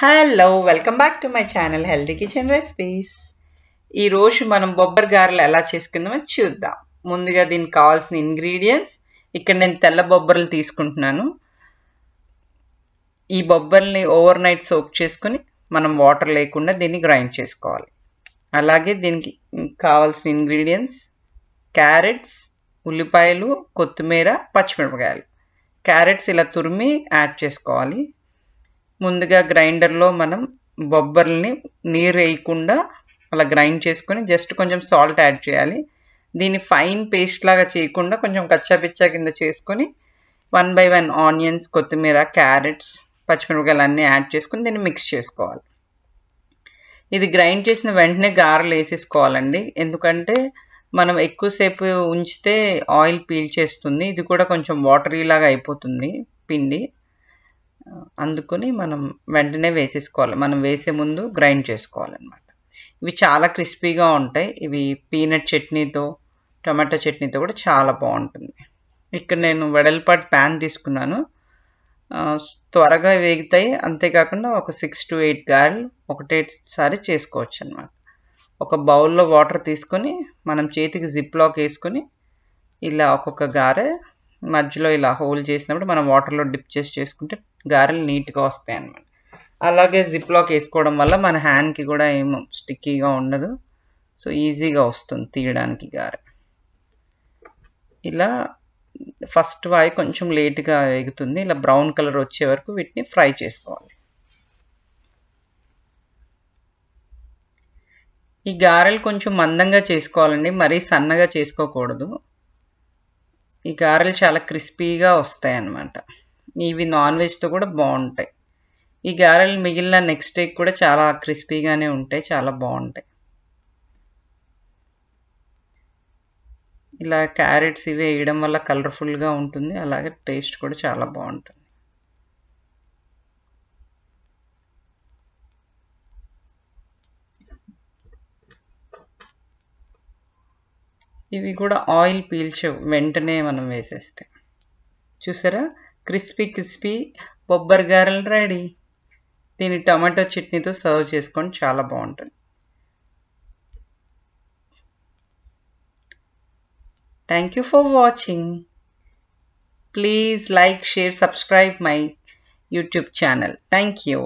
Hello welcome back to my channel healthy kitchen recipes. ఈరోజు మనం బొబ్బర్ గారెలు ఎలా చేసుకుందామో చూద్దాం. ముందుగా దీనికి కావాల్సిన ఇంగ్రీడియంట్స్, ఇక్కడ నేను తెల్ల బొబ్బర్లు తీసుకుంటున్నాను. ఈ బొబ్బర్ని ఓవర్ నైట్ సోక్ చేసుకుని మనం వాటర్ లేకుండా దీన్ని గ్రైండ్ చేసుకోవాలి. అలాగే దీనికి కావాల్సిన ఇంగ్రీడియంట్స్ క్యారెట్స్, ఉల్లిపాయలు, కొత్తిమీర, పచ్చిమిరపకాయలు. క్యారెట్స్ ఇలా తురిమి యాడ్ చేసుకోవాలి. ముందుగా గ్రైండర్లో మనం బొబ్బర్లని నీరు వేయకుండా అలా గ్రైండ్ చేసుకొని జస్ట్ కొంచెం సాల్ట్ యాడ్ చేయాలి. దీన్ని ఫైన్ పేస్ట్ లాగా చేయకుండా కొంచెం కచ్చాపిచ్చా కింద చేసుకొని 1 by 1 ఆనియన్స్, కొత్తిమీర, క్యారెట్స్, పచ్చిమిరపకాయలు అన్నీ యాడ్ చేసుకొని దీన్ని మిక్స్ చేసుకోవాలి. ఇది గ్రైండ్ చేసిన వెంటనే గారెలు వేసేసుకోవాలండి, ఎందుకంటే మనం ఎక్కువసేపు ఉంచితే ఆయిల్ పీల్చేస్తుంది. ఇది కూడా కొంచెం వాటరీ లాగా అయిపోతుంది పిండి, అందుకని మనం వెంటనే వేసేసుకోవాలి. మనం వేసే ముందు గ్రైండ్ చేసుకోవాలన్నమాట. ఇవి చాలా క్రిస్పీగా ఉంటాయి. ఇవి పీనట్ చట్నీతో, టమాటో చట్నీతో కూడా చాలా బాగుంటుంది. ఇక్కడ నేను వెడల్పాటి ప్యాన్ తీసుకున్నాను, త్వరగా వేగుతాయి. అంతేకాకుండా ఒక 6 to 8 గారెలు ఒకటేసారి చేసుకోవచ్చు అన్నమాట. ఒక బౌల్లో వాటర్ తీసుకొని మనం చేతికి జిప్ లాక్ వేసుకొని ఇలా ఒక్కొక్క గారె మధ్యలో ఇలా హోల్ చేసినప్పుడు మనం వాటర్లో డిప్ చేసి చేసుకుంటే గారెలు నీట్గా వస్తాయి అన్నమాట. అలాగే జిప్ లాక్ వేసుకోవడం వల్ల మన హ్యాండ్కి కూడా ఏమో స్టిక్కీగా ఉండదు, సో ఈజీగా వస్తుంది తీయడానికి గారె. ఇలా ఫస్ట్ వాయి కొంచెం లేట్గా వేగుతుంది. ఇలా బ్రౌన్ కలర్ వచ్చే వరకు వీటిని ఫ్రై చేసుకోవాలి. ఈ గారెలు కొంచెం మందంగా చేసుకోవాలండి, మరీ సన్నగా చేసుకోకూడదు. ఈ గారెలు చాలా క్రిస్పీగా వస్తాయి అన్నమాట. ఇవి నాన్ వెజ్తో కూడా బాగుంటాయి. ఈ గారెలు మిగిలిన నెక్స్ట్ డే కూడా చాలా క్రిస్పీగానే ఉంటాయి, చాలా బాగుంటాయి. ఇలా క్యారెట్స్ ఇవి వేయడం వల్ల కలర్ఫుల్గా ఉంటుంది, అలాగే టేస్ట్ కూడా చాలా బాగుంటుంది. ఇవి కూడా ఆయిల్ పీల్చవు వెంటనే మనం వేసేస్తే. చూసారా, క్రిస్పీ బొబ్బర్ గారెలు రెడీ. దీన్ని టమాటో చట్నీతో సర్వ్ చేసుకొని చాలా బాగుంటుంది. Thank you for watching. Please like, share, subscribe my YouTube channel. Thank you.